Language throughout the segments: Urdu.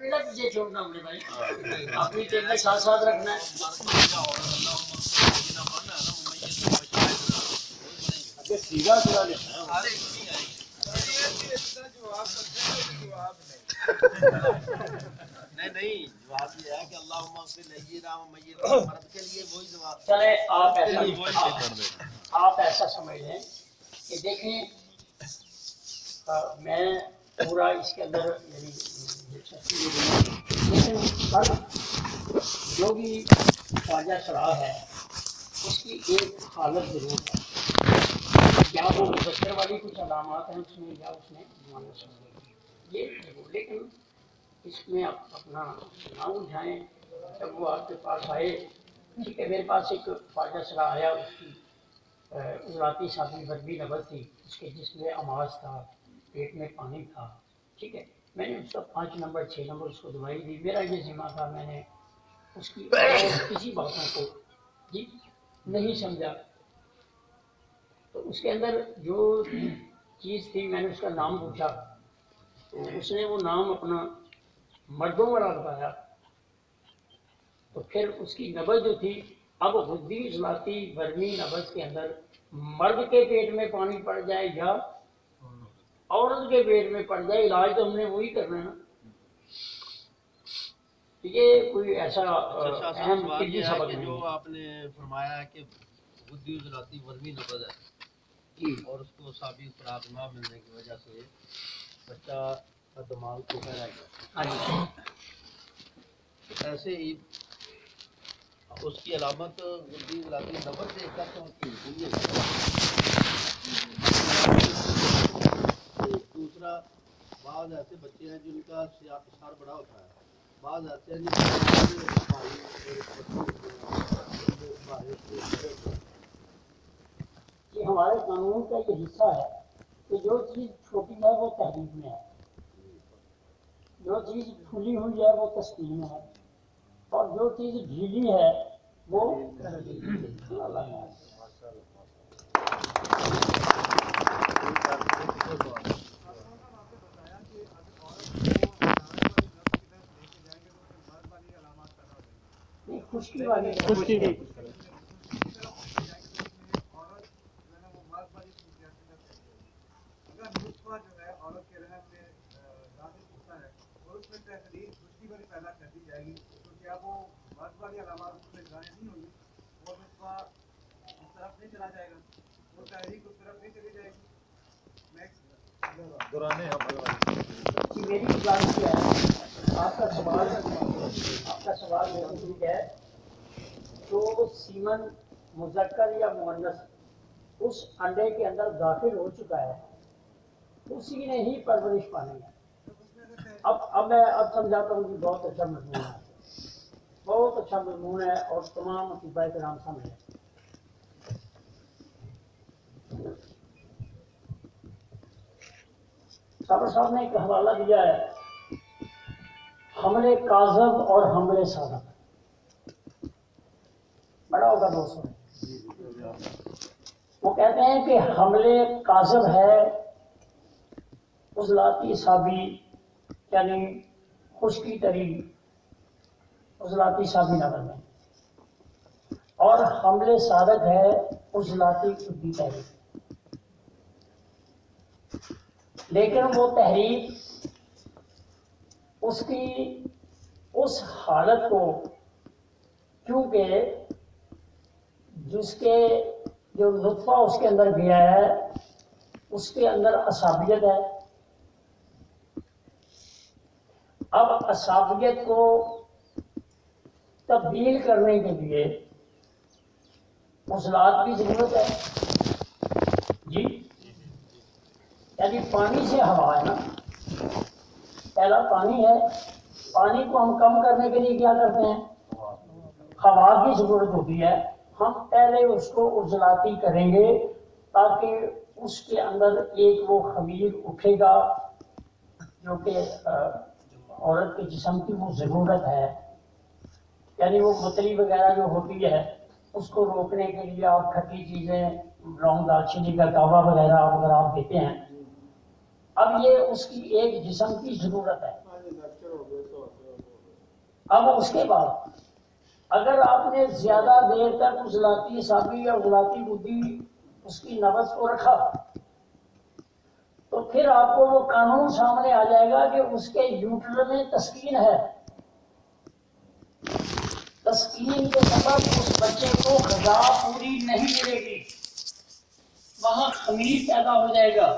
پیڑا پیچھے چھوڑنا ہم نے بھائی، اپنی ٹیبل ساتھ ساتھ رکھنا ہے. سیدھا سیدھا نہیں جواب یہ ہے کہ اللہم اغفر لینا و میتنا، مرد کے لیے وہی جواب. چلے آپ ایسا سمجھ لیں کہ دیکھیں میں پورا اس کے اندر یعنی لیکن جو بھی خواجہ سرا ہے اس کی ایک حالت ضرور ہے، کیا وہ مذکر والی کچھ علامات ہیں اس میں یا اس نے مؤنث یہ ضرور، لیکن اس میں آپ اپنا نہ الجھائیں. جب وہ آپ کے پاس آئے، ٹھیک ہے، میرے پاس ایک خواجہ سرا آیا، اس کی ذاتی ساتھی بربی نبض تھی، اس کے جسم میں اماز تھا، پیٹ میں پانی تھا، ٹھیک ہے. میں نے اس کا 5 نمبر 6 نمبر اس کو دوائی دی. میرا یہ ذمہ تھا، میں نے اس کی کسی باتوں کو جی نہیں سمجھا. تو اس کے اندر جو چیز تھی میں نے اس کا نام پوچھا تو اس نے وہ نام اپنا مردوں والا بتایا. تو پھر اس کی نبض جو تھی، اب غدی ذاتی برمی نبض کے اندر مرد کے پیٹ میں پانی پڑ جائے یا عورت کے پیٹ میں پڑ جائے، علاج تو ہم نے وہی کرنا ہے نا. یہ کوئی ایسا اہم طبی سبق نہیں جو آپ نے فرمایا کہ غدی ذاتی برمی نبض ہے اور اس کو ثابت خوراک نہ ملنے کی وجہ سے بچہ کا دماغ ٹوٹا رہ گیا. ایسے ہی اس کی علامت غدی ذاتی نبض دیکھ کر تو دوسرا بعض ایسے بچے ہیں جن کا سر بڑا ہوتا ہے، بعض ایسے ہیں کہ ہمارے قانون کا یہ حصہ ہے کہ جو چیز چھوٹی ہے وہ تحریر میں ہے، جو چیز کھلی ہوئی ہے وہ تسکین میں ہے، اور جو چیز ڈھیلی ہے وہ خشکی والی میری بات کیا ہے، آپ کا سوال ٹھیک ہے. جو سیمن مذکر یا مؤنث اس انڈے کے اندر داخل ہو چکا ہے اسی نے ہی پرورش پانی ہے. اب میں سمجھاتا ہوں کہ بہت اچھا مضمون ہے، بہت اچھا مضمون ہے اور تمام اطباء کرام سمجھیں. صابر صاحب نے ایک حوالہ دیا ہے، حمل کاذب اور حمل صادق، بڑا ہوگا دوستوں. وہ کہتے ہیں کہ حمل کاذب ہے عضلاتی سابی یعنی خشکی تری عضلاتی سابی نظر میں، اور حمل صادق ہے عضلاتی خودی تحریک. لیکن وہ تحریک اس کی اس حالت کو، کیونکہ جس کے جو نطفہ اس کے اندر گیا ہے اس کے اندر عصابیت ہے. اب عصابیت کو تبدیل کرنے کے لیے عضلات کی ضرورت ہے جی. یعنی پانی سے ہوا ہے نا، پہلا پانی ہے، پانی کو ہم کم کرنے کے لیے کیا کرتے ہیں، ہوا کی ضرورت ہوتی ہے. ہم پہلے اس کو عضلاتی کریں گے تاکہ اس کے اندر ایک وہ خمیر اٹھے گا جو کہ عورت کے جسم کی وہ ضرورت ہے. یعنی وہ متلی وغیرہ جو ہوتی ہے اس کو روکنے کے لیے آپ کھٹی چیزیں، لونگ دالچینی کا کہوا وغیرہ اگر آپ دیتے ہیں. اب یہ اس کی ایک جسم کی ضرورت ہے. اب اس کے بعد اگر آپ نے زیادہ دیر تک عضلاتی اعصابی یا عضلاتی بدھی اس کی نبض کو رکھا تو پھر آپ کو وہ قانون سامنے آ جائے گا کہ اس کے یوٹر میں تسکین ہے. تسکین کے سبب اس بچے کو غذا پوری نہیں ملے گی، وہاں خمیر پیدا ہو جائے گا،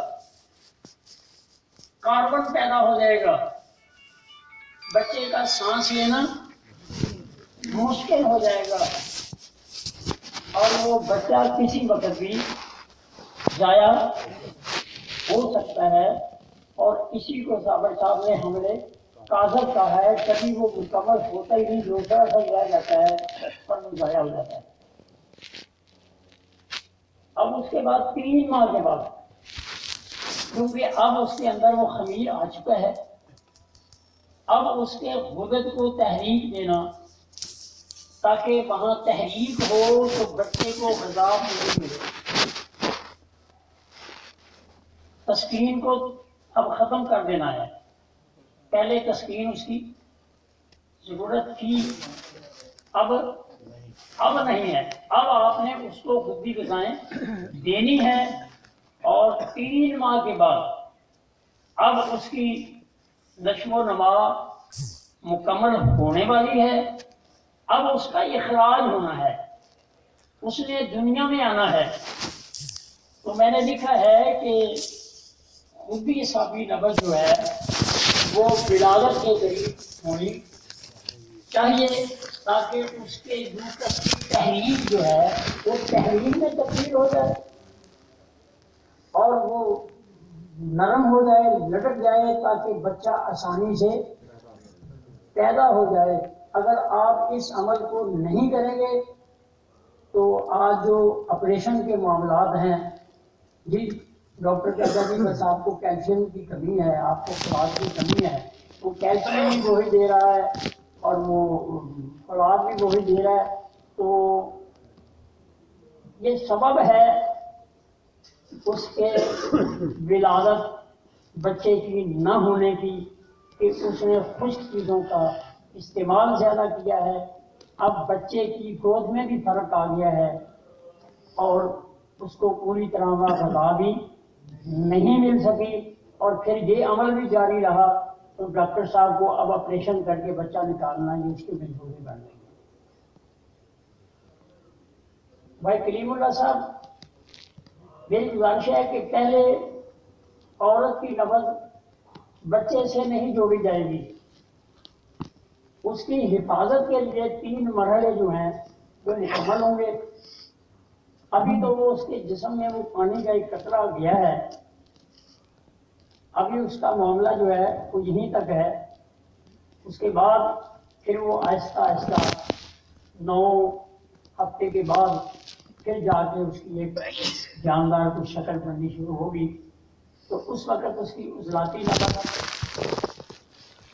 کاربن پیدا ہو جائے گا، بچے کا سانس لینا مشکل ہو جائے گا اور وہ بچہ کسی وقت بھی ضائع ہو سکتا ہے. اور اسی کو صابر صاحب نے ہم نے کاغذ کہا ہے، کبھی وہ مکمل ہوتا ہی نہیں، دوسرا سا رہ جاتا ہے اور وہ ضائع ہو جاتا ہے. اب اس کے بعد 3 ماہ کے بعد کیونکہ اب اس کے اندر وہ خمیر آ چکا ہے، اب اس کے غدد کو تحریک دینا تاکہ وہاں تحریک ہو تو بچے کو غذا پوری ملے. تسکین کو اب ختم کر دینا ہے. پہلے تسکین اس کی ضرورت تھی، اب نہیں ہے. اب آپ نے اس کو خودی غذائیں دینی ہے اور 3 ماہ کے بعد اب اس کی نشو و نما مکمل ہونے والی ہے. اب اس کا اخراج ہونا ہے، اس نے دنیا میں آنا ہے. تو میں نے لکھا ہے کہ خودی اعصابی نبض جو ہے وہ ولادت کے قریب ہونی چاہیے تاکہ اس کے یوٹرس کی تحریک جو ہے وہ تحریک میں تبدیل ہو جائے اور وہ نرم ہو جائے، لٹک جائے تاکہ بچہ آسانی سے پیدا ہو جائے. اگر آپ اس عمل کو نہیں کریں گے تو آج جو آپریشن کے معاملات ہیں، جی ڈاکٹر کہتا ہے بس آپ کو کیلشیم کی کمی ہے، آپ کو خوراک کی کمی ہے، وہ کیلشیم بھی وہی دے رہا ہے اور وہ خوراک بھی وہی دے رہا ہے. تو یہ سبب ہے اس کے ولادت بچے کی نہ ہونے کی کہ اس نے خشک چیزوں کا استعمال زیادہ کیا ہے. اب بچے کی گود میں بھی فرق آ گیا ہے اور اس کو پوری طرح غذا بھی نہیں مل سکی اور پھر یہ عمل بھی جاری رہا تو ڈاکٹر صاحب کو اب آپریشن کر کے بچہ نکالنا یہ اس کی مجبوری بن گئی. بھائی کلیم اللہ صاحب، میری گزارش ہے کہ پہلے عورت کی نبض بچے سے نہیں جوڑی جائے گی، اس کی حفاظت کے لیے 3 مرحلے جو ہیں وہ مکمل ہوں گے. ابھی تو وہ اس کے جسم میں وہ پانی کا ایک قطرہ گیا ہے، ابھی اس کا معاملہ جو ہے وہ یہیں تک ہے. اس کے بعد پھر وہ آہستہ آہستہ 9 ہفتے کے بعد پھر جا کے اس کی ایک جاندار کو شکل بننی شروع ہوگی. تو اس وقت اس کی عضلاتی نبض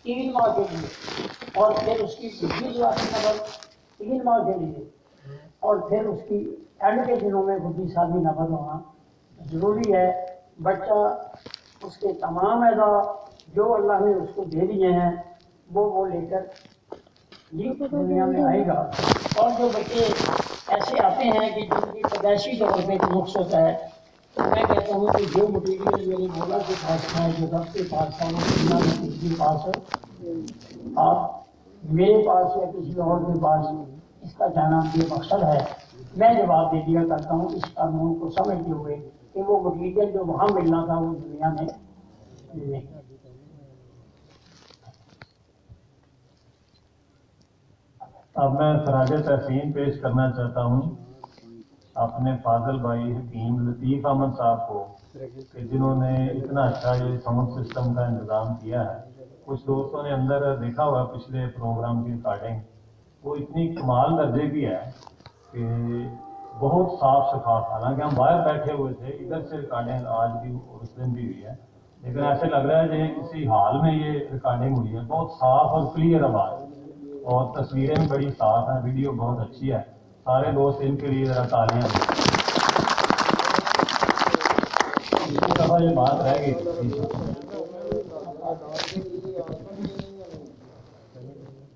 3 ماہ کے لیے اور پھر اس کی دوسری عضلاتی نبض 3 ماہ کے لیے اور پھر اس کی اینڈ کے دنوں میں خودی اعصابی نبض ہونا ضروری ہے. بچہ اس کے تمام اعضاء جو اللہ نے اس کو دے دیے ہیں وہ لے کر یہ دنیا میں آئے گا. اور جو بچے ایسے آتے ہیں کہ جن کی پیدائشی طور پہ نقص ہوتا ہے تو میں کہتا ہوں کہ جو مٹیریل میرے مولا کے پاس ہے، جو رب کے پاس ہے، وہ دنیا میں کسی کے پاس ہے، آپ میرے پاس یا کسی اور کے پاس اس کا جانا یہ مقصد ہے. میں جواب دے دیا کرتا ہوں اس قانون کو سمجھتے ہوئے کہ وہ مٹیریل جو وہاں ملنا تھا وہ دنیا میں نہیں. اب میں خراج تحسین پیش کرنا چاہتا ہوں اپنے فاضل بھائی حکیم لطیف احمد صاحب کو کہ جنہوں نے اتنا اچھا یہ ساؤنڈ سسٹم کا انتظام کیا ہے. کچھ دوستوں نے اندر دیکھا ہوا پچھلے پروگرام کی ریکارڈنگ، وہ اتنی کمال درجے کی ہے کہ بہت صاف شفاف. حالانکہ ہم باہر بیٹھے ہوئے تھے، ادھر سے ریکارڈنگ آج بھی اور اس دن بھی ہوئی ہے، لیکن ایسے لگ رہا ہے کہ کسی حال میں یہ ریکارڈنگ ہوئی ہے. بہت صاف اور کلیئر آواز اور تصویریں بھی بڑی صاف ہیں، ویڈیو بہت اچھی ہے. سارے دوست ان کے لیے ذرا تالیاں دیں. پچھلی دفعہ یہ بات رہ گئی تھی،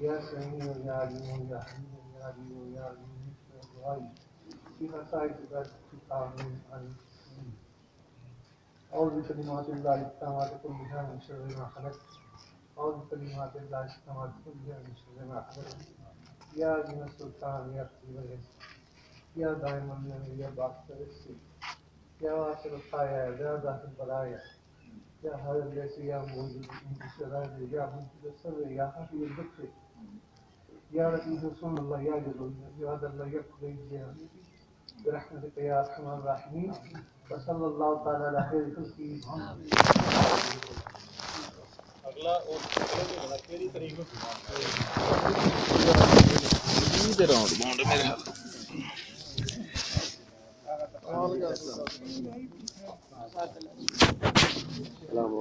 يا سميع يا عليم يا حليم يا عليم يا عليم دعائي في مسائل آمين آمين أعوذ بكلمات الله التامات كلها من شر ما خلق أعوذ بكلمات الله التامات كلها من شر ما خلق يا عظيم السلطان يا خفيف الرزق يا دائم النعم يا باسط الرزق يا واسع الخايا يا ذات البلايا يا هذا الذي يا موجود من الشرائر يا منزل السر يا خفي اللطف يا لطيف صن الله يا جلول يا هذا الله يقضي الجهل برحمتك يا ارحم الراحمين وصلى الله تعالى على خير خلقه ਅਗਲਾ ਉਹ ਕਿਹੜੀ ਤਰੀਕ ਨੂੰ ਦੇ ਰਾਉਂਡ ਬਾਉਂਡ ਮੇਰੇ ਹਾਲ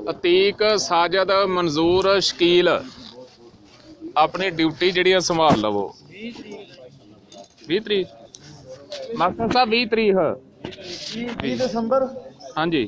ਅਤੀਕ ਸਾਜਦ ਮਨਜ਼ੂਰ ਸ਼ਕੀਲ ਆਪਣੀ ਡਿਊਟੀ ਜਿਹੜੀਆਂ ਸੰਭਾਲ ਲਵੋ 20 ਤਰੀਕ ਮਾਸਟਰ ਸਾਹਿਬ 20 ਤਰੀਕ 20 ਦਸੰਬਰ ਹਾਂਜੀ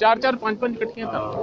4 4 5 5 ਇਕੱਠੀਆਂ ਕਰ ਲਓ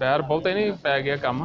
ਪੈਰ ਬਹੁਤੇ ਨਹੀਂ ਪੈ ਗਿਆ ਕੰਮ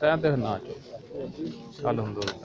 ਤੈਂ ਤੇ ਨਾ ਚੋ ਕੱਲ ਹੁੰਦੋ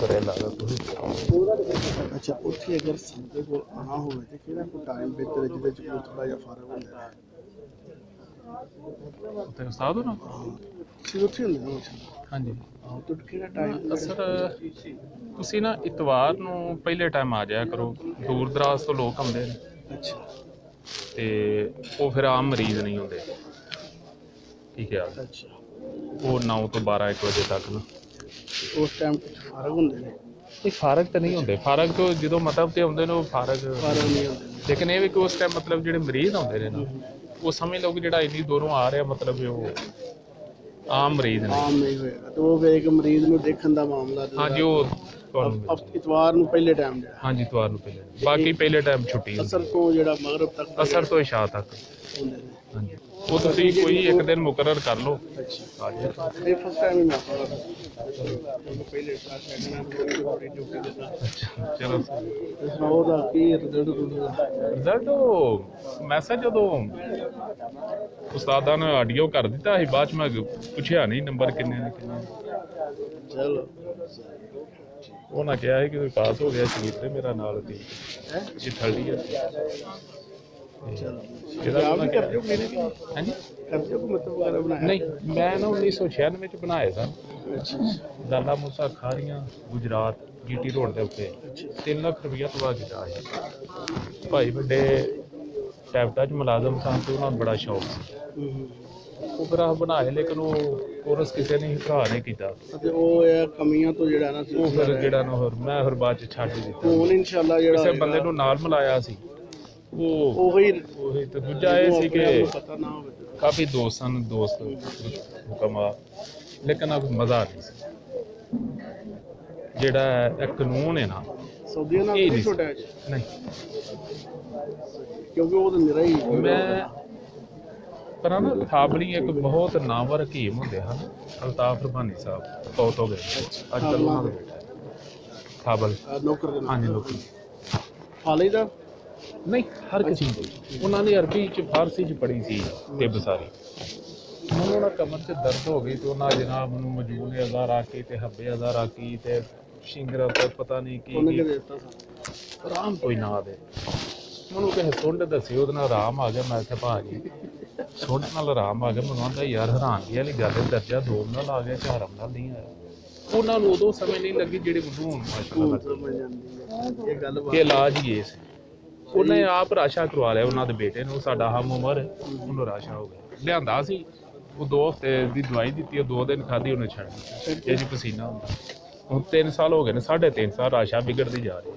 ਕਰੇ ਲੱਗਦਾ ਤੁਸੀਂ ਅੱਛਾ ਉੱਥੇ ਅਗਰ ਸਾਡੇ ਕੋਲ ਆਣਾ ਹੋਵੇ ਤੇ ਕਿਹੜਾ ਕੋਈ ਟਾਈਮ ਬਿਹਤਰ ਹੈ ਜਿਹਦੇ ਚ ਕੋਈ ਥੋੜਾ ਜਿਹਾ ਫਰਕ ਹੁੰਦਾ ਹੈ ਉੱਥੇ ਉਸਤਾਦ ਹੋ ਨਾ ਤੁਸੀਂ ਉੱਥੇ ਹੁੰਦੇ ਹੋ ਹਾਂਜੀ ਆਹ ਤੋਂ ਕਿਹੜਾ ਟਾਈਮ ਅਸਰ ਤੁਸੀਂ ਨਾ ਇਤਵਾਰ ਨੂੰ ਪਹਿਲੇ ਟਾਈਮ ਆ ਜਾਇਆ ਕਰੋ ਦੂਰ ਦਰਾਜ਼ ਤੋਂ ਲੋਕ ਆਉਂਦੇ ਨੇ ਅੱਛਾ ਤੇ ਉਹ ਫਿਰ ਆਮ ਮਰੀਜ਼ ਨਹੀਂ ਹੁੰਦੇ ਠੀਕ ਹੈ ਅੱਛਾ ਉਹ 9 ਤੋਂ 12 1 ਵਜੇ ਤੱਕ ਨਾ ਉਸ ਟਾਈਮ ਕੁਝ ਫਰਕ ਹੁੰਦੇ ਨੇ ਇਹ ਫਾਰਗ ਤਾਂ ਨਹੀਂ ਹੁੰਦੇ ਫਾਰਗ ਤੋਂ ਜਦੋਂ ਮਤਲਬ ਤੇ ਆਉਂਦੇ ਨੇ ਉਹ ਫਾਰਗ ਫਰਕ ਨਹੀਂ ਹੁੰਦੇ ਲੇਕਿਨ ਇਹ ਵੀ ਕਿ ਉਸ ਟਾਈਮ ਮਤਲਬ ਜਿਹੜੇ ਮਰੀਜ਼ ਆਉਂਦੇ ਨੇ ਨਾ ਉਹ ਸਮਝ ਲਓ ਕਿ ਜਿਹੜਾ ਇੰਨੀ ਦੂਰੋਂ ਆ ਰਿਹਾ ਮਤਲਬ ਉਹ ਆਮ ਮਰੀਜ਼ ਨੇ ਆਮ ਨਹੀਂ ਹੋਏਗਾ ਤੇ ਉਹ ਵੇ ਇੱਕ ਮਰੀਜ਼ ਨੂੰ ਦੇਖਣ ਦਾ ਮਾਮਲਾ ਹਾਂਜੀ ਉਹ ਤੁਹਾਨੂੰ ਇਤਵਾਰ ਨੂੰ ਪਹਿਲੇ ਟਾਈਮ ਜਿਹੜਾ ਹਾਂਜੀ ਇਤਵਾਰ ਨੂੰ ਪਹਿਲੇ ਬਾਕੀ ਪਹਿਲੇ ਟਾਈਮ ਛੁੱਟੀ ਹੁੰਦੀ ਅਸਰ ਤੋਂ ਜਿਹੜਾ ਮਗਰਬ ਤੱਕ ਅਸਰ ਤੋਂ ਇਸ਼ਾ ਤੱਕ ਹੁੰਦੇ ਨੇ ਹਾਂਜੀ ਉਹ ਤੁਸੀਂ ਕੋਈ ਇੱਕ ਦਿਨ ਮੁਕਰਰ ਕਰ ਲਓ ਅੱਛਾ ਆ ਜਾਇਓ। ਇਹ ਫਸਟ ਟਾਈਮ ਹੀ ਮੈਂ ਪਹਿਲੇ ਕਲਾਸ ਐਗਜ਼ਾਮ ਕੋਈ ਡਿਊਟੀ ਦਿੱਤਾ ਚਲੋ ਇਸ ਨਾਲ ਉਹਦਾ ਕੀ ਰਿਜ਼ਲਟ ਉਹ ਮੈਸੇਜ ਜਦੋਂ ਉਸਤਾਦਾਂ ਨੇ ਆਡੀਓ ਕਰ ਦਿੱਤਾ ਸੀ ਬਾਅਦ ਚ ਮੈਂ ਪੁੱਛਿਆ ਨਹੀਂ ਨੰਬਰ ਕਿੰਨੇ ਨੇ ਕਿੰਨੇ ਚਲੋ ਉਹਨਾਂ ਕਿਹਾ ਸੀ ਕਿ ਪਾਸ ਹੋ ਗਿਆ ਸ਼ਹੀਦ ਤੇ ਮੇਰਾ ਨਾਲ ਸੀ ਹੈ ਇਹ ਥਰਡੀ ਹੈ ਚਲੋ ਇਹਦਾ ਆਪ ਉਹਨਾਂ ਵੀ ਕਿਹਾ ਕਰਦੇ ਹੋ ਮੇਰੇ ਹਾਂਜੀ ਕਰਦੇ ਹੋ ਮਤਲਬ ਵਗੈਰਾ ਬਣਾਇਆ ਨਹੀਂ ਮੈਂ ਨਾ 1996 ਵਿੱਚ ਬਣਾਏ ਸਨ ਅੱਛਾ ਲਾਲਾ ਮੂਸਾ ਖਾਰੀਆਂ ਗੁਜਰਾਤ ਜੀਟੀ ਰੋਡ ਦੇ ਉੱਤੇ ਅੱਛਾ 3 ਲੱਖ ਰੁਪਇਆ ਤਬਾਹ ਕੀਤਾ ਸੀ ਭਾਈ ਵੱਡੇ ਕੈਪਟਾ ਚ ਮੁਲਾਜ਼ਮ ਸਨ ਤੇ ਉਹਨਾਂ ਨੂੰ ਬੜਾ ਸ਼ੌਕ ਸੀ ਉਹ ਫਿਰ ਆਹ ਬਣਾਏ ਲੇਕਿਨ ਉਹ ਕੋਰਸ ਕਿਸੇ ਨੇ ਭਰਾ ਨੇ ਕੀਤਾ ਅਤੇ ਉਹ ਇਹ ਕਮੀਆਂ ਤੋਂ ਜਿਹੜਾ ਨਾ ਉਹ ਫਿਰ ਜਿਹੜਾ ਨਾ ਹੋਰ ਮੈਂ ਫਿਰ ਬਾਅਦ ਚ ਛੱਡ ਹੀ ਦਿੱਤਾ ਹੁਣ ਇਨਸ਼ਾਅੱਲਾ ਜਿਹੜਾ ਕਿਸੇ ਬੰਦੇ ਨੂੰ ਨਾਲ ਮਿਲਾਇਆ ਸੀ ਉਹ ਉਹੀ ਉਹੀ ਤੇ ਦੂਜਾ ਇਹ ਸੀ ਕਿ ਪਤਾ ਨਾ ਹੋਵੇ ਕਾਫੀ ਦੋਸਤ ਸਨ ਦੋਸਤ ਹੁਕਮਾ ਲੇਕਿਨ ਅਬ ਮਜ਼ਾ ਨਹੀਂ ਸੀ ਜਿਹੜਾ ਇਹ ਕਾਨੂੰਨ ਹੈ ਨਾ ਸਊਦੀਆਂ ਨਾਲ ਇਹ ਵੀ ਨਹੀਂ ਛੋਟਾ ਹੈ ਨਹੀਂ ਕਿਉਂਕਿ ਉਹ ਤਾਂ ਮੇਰਾ ਹੀ ਮੈਂ ਪਰ ਨਾ ਥਾਬੜੀ ਇੱਕ ਬਹੁਤ ਨਾਮਵਰ ਹਕੀਮ ਹੁੰਦੇ ਹਨ ਅਲਤਾਫ ਰਬਾਨੀ ਸਾਹਿਬ ਬਹੁਤ ਹੋ ਗਏ ਅੱਜ ਕੱਲ੍ਹ ਉਹਨਾਂ ਦੇ ਬੇਟਾ ਥਾਬਲ ਨੌਕਰ ਦੇ ਨਾਲ ਹਾਂਜੀ ਲੋਕੀ ਹਾਲੇ ਦਾ ਨਹੀਂ ਹਰ ਕਿਸੇ ਨੂੰ ਉਹਨਾਂ ਨੇ ਅਰਬੀ ਚ ਫਾਰਸੀ ਚ ਪੜ੍ਹੀ ਸੀ ਤਿੱਬ ਸਾਰੀ ਮੈਨੂੰ ਨਾ ਕਮਰ 'ਚ ਦਰਦ ਹੋ ਗਈ ਤੇ ਉਹਨਾਂ ਜਨਾਬ ਮੈਨੂੰ ਮਜੂਨ ਅਜ਼ਾ ਰਾਕੀ ਤੇ ਹੱਬੇ ਅਜ਼ਾ ਰਾਕੀ ਤੇ ਸ਼ਿੰਗਰਾ ਤੇ ਪਤਾ ਨਹੀਂ ਕੀ ਆਰਾਮ ਕੋਈ ਨਾ ਦੇ ਮੈਨੂੰ ਕਿਸੇ ਸੁੰਡ ਦੱਸੀ ਉਹਦੇ ਨਾਲ ਆਰਾਮ ਆ ਗਿਆ। ਮੈਂ ਕਿਹਾ ਭਾਜੀ ਸੁੰਡ ਨਾਲ ਆਰਾਮ ਆ ਗਿਆ। ਮੈਨੂੰ ਆਂਦਾ ਯਾਰ ਹੈਰਾਨਗੀ ਵਾਲੀ ਗੱਲ ਹੈ, ਦਰਜਾ 2 ਨਾਲ ਆ ਗਿਆ, ਝਾਰਮ ਨਾਲ ਨਹੀਂ ਆਇਆ। ਉਹਨਾਂ ਨੂੰ ਉਦੋਂ ਸਮਝ ਨਹੀਂ ਲੱਗੀ ਜਿਹੜੇ ਮੈਨੂੰ ਹੁਣ ਮਾਸ਼ਾਅੱਲਾ ਇਹ ਇਲਾਜ ਹੀ ਇਹ ਸੀ। ਉਹਨੇ ਆਪ ਰਾਸ਼ਾ ਕਰਵਾ ਲਿਆ ਉਹਨਾਂ ਦੇ ਬੇਟੇ ਨੂੰ, ਸਾਡਾ ਹਮ ਉਮਰ ਉਹਨੂੰ ਰਾਸ਼ਾ ਹੋ ਗਿਆ। ਲਿਆਂਦਾ ਸੀ ਉਹ 2 ਹਫ਼ਤੇ ਦੀ ਦਵਾਈ ਦਿੱਤੀ, ਉਹ 2 ਦਿਨ ਖਾਧੀ ਉਹਨੇ ਛੱਡ ਦਿੱਤੀ। ਇਹ ਜੀ ਪਸੀਨਾ ਹੁੰਦਾ। ਹੁਣ 3 ਸਾਲ ਹੋ ਗਏ ਨੇ, 3.5 ਸਾਲ ਰਾਸ਼ਾ ਵਿਗੜਦੀ ਜਾ ਰਹੀ ਹੈ।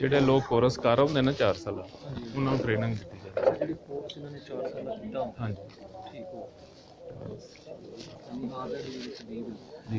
ਜਿਹੜੇ ਲੋਕ ਕੋਰਸ ਕਰ ਹੁੰਦੇ ਨੇ 4 ਸਾਲ ਉਹਨਾਂ ਨੂੰ ਟ੍ਰੇਨਿੰਗ ਦਿੱਤੀ ਜਾਂਦੀ ਜਿਹੜੀ ਕੋਰਸ ਇਹਨਾਂ ਨੇ 4 ਸਾਲ ਦਾ ਕੀਤਾ ਹੁੰਦਾ। ਹਾਂਜੀ ਠੀਕ ਹੋ ਜੀ